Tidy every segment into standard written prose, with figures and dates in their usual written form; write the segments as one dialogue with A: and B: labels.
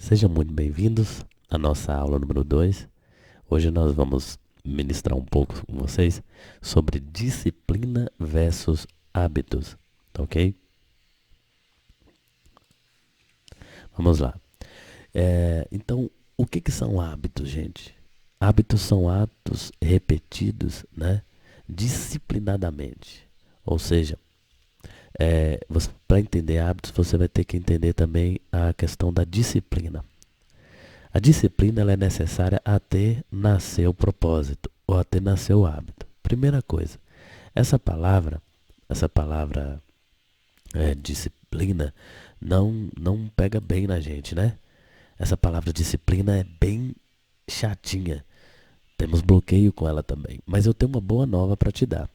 A: Sejam muito bem-vindos à nossa aula número 2. Hoje nós vamos ministrar um pouco com vocês sobre disciplina versus hábitos, tá ok? Vamos lá. Então, o que são hábitos, gente? Hábitos são atos repetidos, né? Disciplinadamente. Ou seja, para entender hábitos, você vai ter que entender também a questão da disciplina. A disciplina ela é necessária até nascer o propósito ou até nascer o hábito. Primeira coisa, essa palavra disciplina não pega bem na gente, né? Essa palavra disciplina é bem chatinha. Temos bloqueio com ela também. Mas eu tenho uma boa nova para te dar.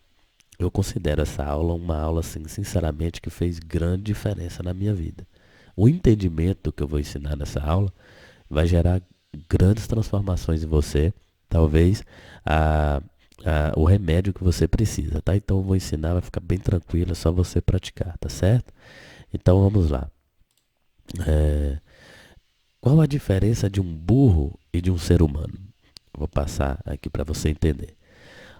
A: Eu considero essa aula uma aula, assim, sinceramente, que fez grande diferença na minha vida. O entendimento que eu vou ensinar nessa aula vai gerar grandes transformações em você. Talvez o remédio que você precisa, tá? Então eu vou ensinar, vai ficar bem tranquilo, é só você praticar, tá certo? Então vamos lá. Qual a diferença de um burro e de um ser humano? Vou passar aqui para você entender.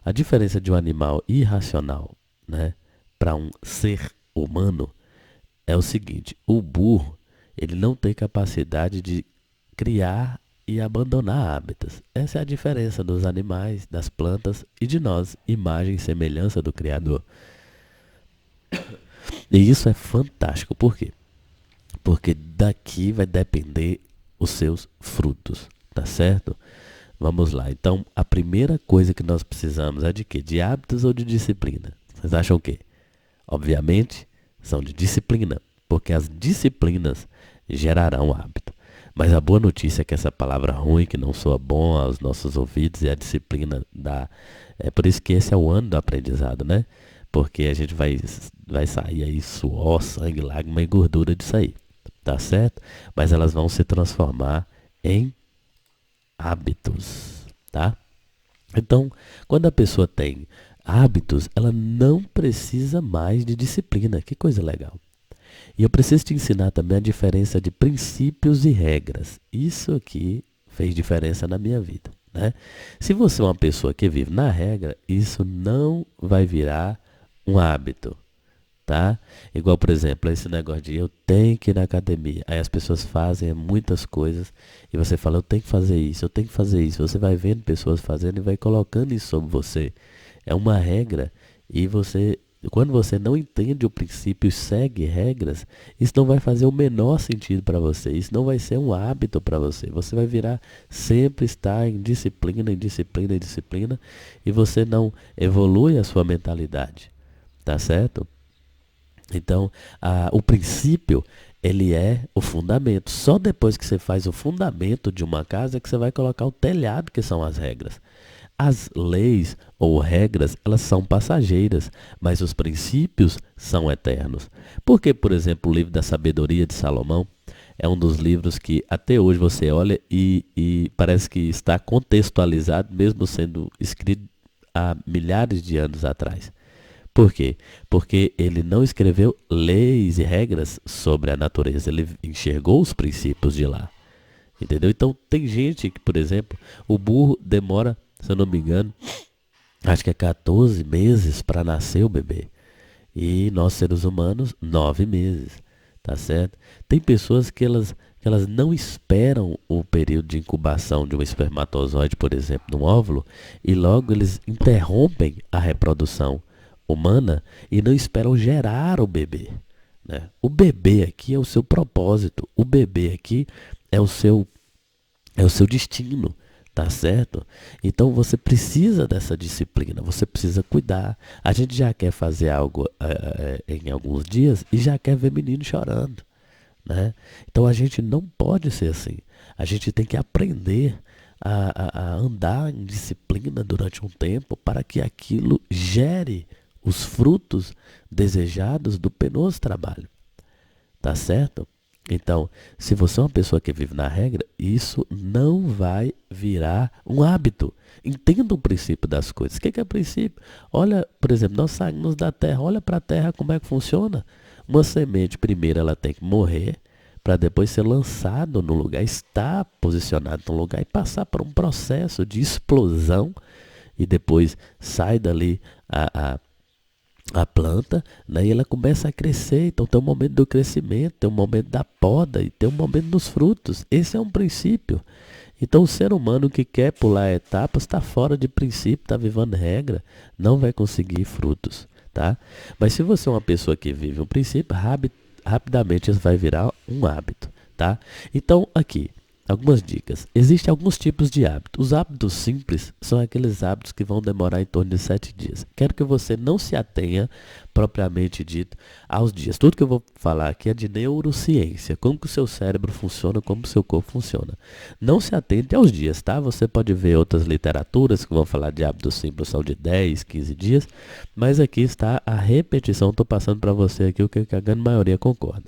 A: A diferença de um animal irracional, né, para um ser humano é o seguinte: o burro ele não tem capacidade de criar e abandonar hábitos. Essa é a diferença dos animais, das plantas e de nós, imagem e semelhança do Criador. E isso é fantástico. Por quê? Porque daqui vai depender os seus frutos, tá certo? Vamos lá. Então, a primeira coisa que nós precisamos é de quê? De hábitos ou de disciplina? Vocês acham o quê? Obviamente, são de disciplina, porque as disciplinas gerarão hábito. Mas a boa notícia é que essa palavra ruim, que não soa bom aos nossos ouvidos, e a disciplina dá. É por isso que esse é o ano do aprendizado, né? Porque a gente vai sair aí suor, sangue, lágrima e gordura disso aí, tá certo? Mas elas vão se transformar em hábitos, tá? Então, quando a pessoa tem hábitos, ela não precisa mais de disciplina. Que coisa legal. E eu preciso te ensinar também a diferença de princípios e regras. Isso aqui fez diferença na minha vida, né? Se você é uma pessoa que vive na regra, isso não vai virar um hábito, tá? Igual, por exemplo, esse negócio de eu tenho que ir na academia. Aí as pessoas fazem muitas coisas e você fala, eu tenho que fazer isso, eu tenho que fazer isso. Você vai vendo pessoas fazendo e vai colocando isso sobre você. É uma regra e quando você não entende o princípio e segue regras, isso não vai fazer o menor sentido para você. Isso não vai ser um hábito para você. Você vai virar sempre estar em disciplina, em disciplina, em disciplina e você não evolui a sua mentalidade, tá certo? Então, o princípio, ele é o fundamento. Só depois que você faz o fundamento de uma casa é que você vai colocar o telhado, que são as regras. As leis ou regras, elas são passageiras, mas os princípios são eternos. Porque, por exemplo, o livro da Sabedoria de Salomão é um dos livros que até hoje você olha e parece que está contextualizado, mesmo sendo escrito há milhares de anos atrás. Por quê? Porque ele não escreveu leis e regras sobre a natureza, ele enxergou os princípios de lá. Entendeu? Então tem gente que, por exemplo, o burro demora, se eu não me engano, acho que é 14 meses para nascer o bebê. E nós, seres humanos, 9 meses. Tá certo? Tem pessoas que elas não esperam o período de incubação de um espermatozoide, por exemplo, de um óvulo, e logo eles interrompem a reprodução humana e não esperam gerar o bebê, né? O bebê aqui é o seu propósito, o bebê aqui é o seu destino, tá certo? Então você precisa dessa disciplina, você precisa cuidar. A gente já quer fazer algo em alguns dias e já quer ver menino chorando, né? Então a gente não pode ser assim. A gente tem que aprender a andar em disciplina durante um tempo para que aquilo gere os frutos desejados do penoso trabalho. Tá certo? Então, se você é uma pessoa que vive na regra, isso não vai virar um hábito. Entenda o princípio das coisas. O que é princípio? Olha, por exemplo, nós saímos da terra, olha para a terra como é que funciona. Uma semente, primeiro, ela tem que morrer para depois ser lançado no lugar, estar posicionado no lugar e passar por um processo de explosão e depois sai dali a planta, né, e ela começa a crescer. Então tem um momento do crescimento, tem um momento da poda e tem um momento dos frutos. Esse é um princípio. Então o ser humano que quer pular etapas está fora de princípio, está vivendo regra, não vai conseguir frutos, tá? Mas se você é uma pessoa que vive um princípio, rapidamente isso vai virar um hábito, tá? Então aqui, algumas dicas. Existem alguns tipos de hábitos. Os hábitos simples são aqueles hábitos que vão demorar em torno de 7 dias. Quero que você não se atenha, propriamente dito, aos dias. Tudo que eu vou falar aqui é de neurociência. Como que o seu cérebro funciona, como o seu corpo funciona. Não se atente aos dias, tá? Você pode ver outras literaturas que vão falar de hábitos simples, são de 10, 15 dias. Mas aqui está a repetição. Estou passando para você aqui o que a grande maioria concorda.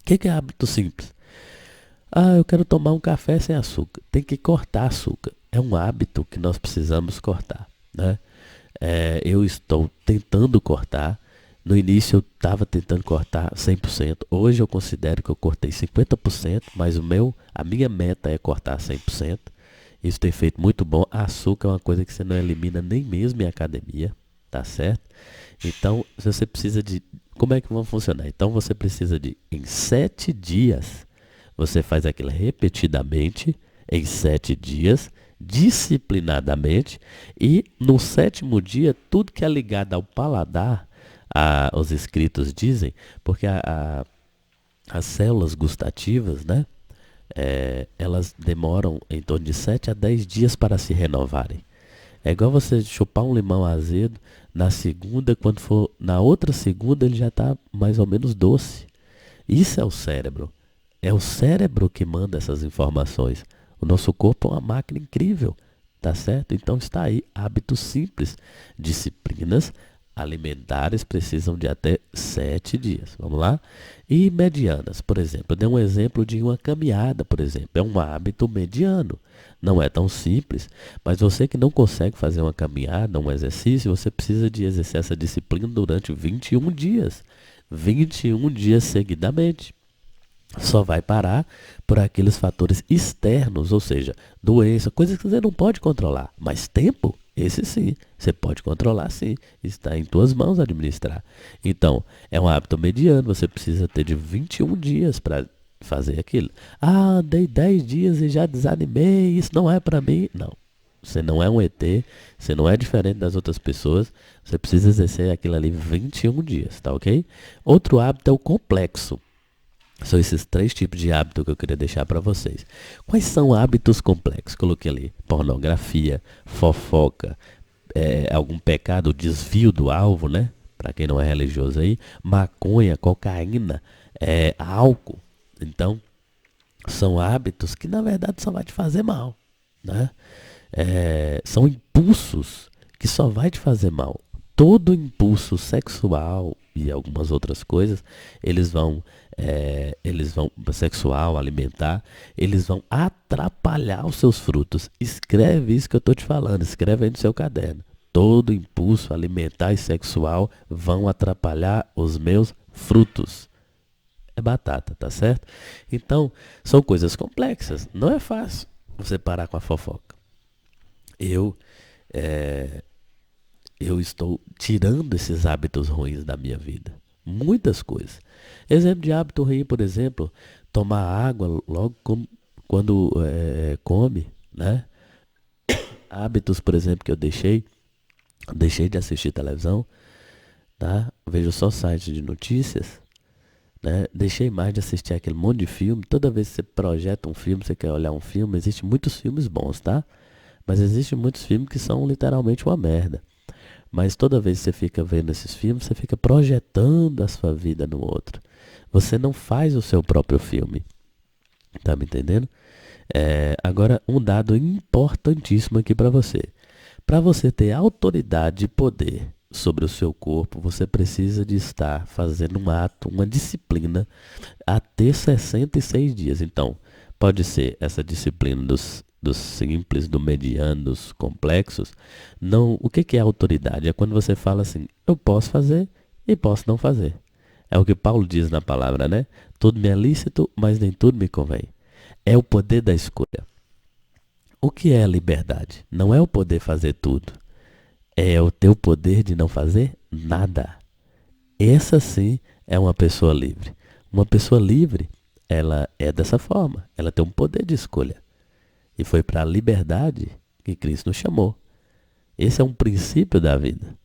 A: O que é hábito simples? Ah, eu quero tomar um café sem açúcar. Tem que cortar açúcar. É um hábito que nós precisamos cortar, né? Eu estou tentando cortar. No início eu estava tentando cortar 100%. Hoje eu considero que eu cortei 50%, mas a minha meta é cortar 100%. Isso tem feito muito bom. Açúcar é uma coisa que você não elimina nem mesmo em academia, tá certo? Então, você precisa de... Como é que vão funcionar? Então, você precisa de, em 7 dias... Você faz aquilo repetidamente, em 7 dias, disciplinadamente, e no 7º dia, tudo que é ligado ao paladar, os escritos dizem, porque as células gustativas, né, elas demoram em torno de 7 a 10 dias para se renovarem. É igual você chupar um limão azedo, na segunda, quando for na outra segunda, ele já está mais ou menos doce. Isso é o cérebro. É o cérebro que manda essas informações. O nosso corpo é uma máquina incrível, tá certo? Então está aí, hábitos simples. Disciplinas alimentares precisam de até 7 dias. Vamos lá? E medianas, por exemplo. Eu dei um exemplo de uma caminhada, por exemplo. É um hábito mediano. Não é tão simples, mas você que não consegue fazer uma caminhada, um exercício, você precisa de exercer essa disciplina durante 21 dias. 21 dias seguidamente. Só vai parar por aqueles fatores externos, ou seja, doença, coisas que você não pode controlar. Mas tempo, esse sim, você pode controlar sim. Está em tuas mãos administrar. Então, é um hábito mediano, você precisa ter de 21 dias para fazer aquilo. Ah, andei 10 dias e já desanimei, isso não é para mim. Não, você não é um ET, você não é diferente das outras pessoas, você precisa exercer aquilo ali 21 dias, tá ok? Outro hábito é o complexo. São esses 3 tipos de hábito que eu queria deixar para vocês. Quais são hábitos complexos? Coloquei ali pornografia, fofoca, algum pecado, desvio do alvo, né? Para quem não é religioso aí, maconha, cocaína, álcool. Então, são hábitos que na verdade só vai te fazer mal, né? São impulsos que só vai te fazer mal. Todo impulso sexual e algumas outras coisas, eles vão sexual, alimentar, eles vão atrapalhar os seus frutos. Escreve isso que eu estou te falando, escreve aí no seu caderno. Todo impulso alimentar e sexual vão atrapalhar os meus frutos. É batata, tá certo? Então, são coisas complexas. Não é fácil você parar com a fofoca. Eu estou tirando esses hábitos ruins da minha vida. Muitas coisas. Exemplo de hábito ruim, por exemplo, tomar água logo quando come, né? Hábitos, por exemplo, que eu deixei de assistir televisão, tá? Vejo só sites de notícias, né? Deixei mais de assistir aquele monte de filme. Toda vez que você projeta um filme, você quer olhar um filme, existem muitos filmes bons, tá? Mas existem muitos filmes que são literalmente uma merda. Mas toda vez que você fica vendo esses filmes, você fica projetando a sua vida no outro. Você não faz o seu próprio filme. Tá me entendendo? Agora, um dado importantíssimo aqui para você. Para você ter autoridade e poder sobre o seu corpo, você precisa de estar fazendo um ato, uma disciplina, até 66 dias. Então, pode ser essa disciplina dos simples, do mediano, dos complexos. Não, o que é autoridade? É quando você fala assim, eu posso fazer e posso não fazer. É o que Paulo diz na palavra, né? Tudo me é lícito, mas nem tudo me convém. É o poder da escolha. O que é a liberdade? Não é o poder fazer tudo. É o teu poder de não fazer nada. Essa sim é uma pessoa livre. Uma pessoa livre, ela é dessa forma. Ela tem um poder de escolha. E foi para a liberdade que Cristo nos chamou. Esse é um princípio da vida.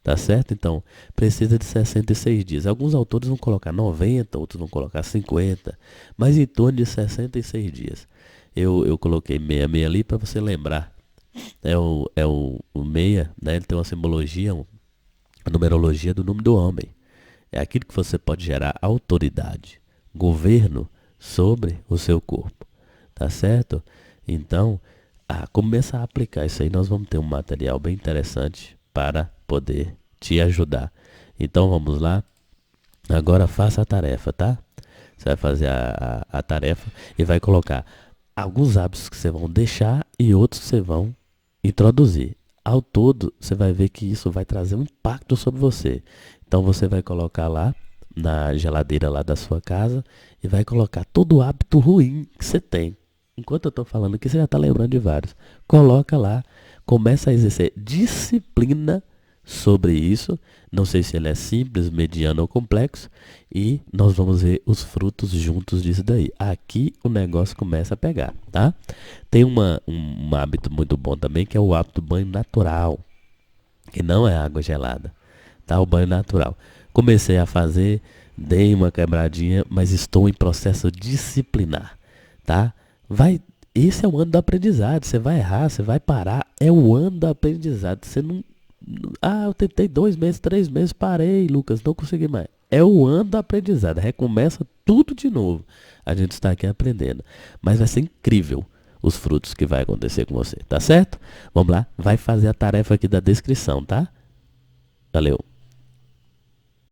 A: Tá certo? Então, precisa de 66 dias. Alguns autores vão colocar 90, outros vão colocar 50, mas em torno de 66 dias. Eu coloquei 66 ali para você lembrar. O 6, né? Ele tem uma simbologia, uma numerologia do número do homem. É aquilo que você pode gerar autoridade, governo sobre o seu corpo. Tá certo? Então, começa a aplicar isso aí. Nós vamos ter um material bem interessante para poder te ajudar. Então vamos lá. Agora faça a tarefa, tá? Você vai fazer a tarefa e vai colocar alguns hábitos que você vão deixar e outros que você vão introduzir. Ao todo, você vai ver que isso vai trazer um impacto sobre você. Então você vai colocar lá na geladeira lá da sua casa e vai colocar todo o hábito ruim que você tem. Enquanto eu estou falando aqui, você já está lembrando de vários. Coloca lá, começa a exercer disciplina sobre isso. Não sei se ele é simples, mediano ou complexo. E nós vamos ver os frutos juntos disso daí. Aqui o negócio começa a pegar, tá? Tem um hábito muito bom também, que é o hábito do banho natural. Que não é água gelada, tá? O banho natural. Comecei a fazer, dei uma quebradinha, mas estou em processo disciplinar, tá? Esse é o ano do aprendizado. Você vai errar, você vai parar. É o ano do aprendizado. Você não. Eu tentei 2 meses, 3 meses, parei, Lucas, não consegui mais. É o ano do aprendizado. Recomeça tudo de novo. A gente está aqui aprendendo. Mas vai ser incrível os frutos que vai acontecer com você, tá certo? Vamos lá, vai fazer a tarefa aqui da descrição, tá? Valeu.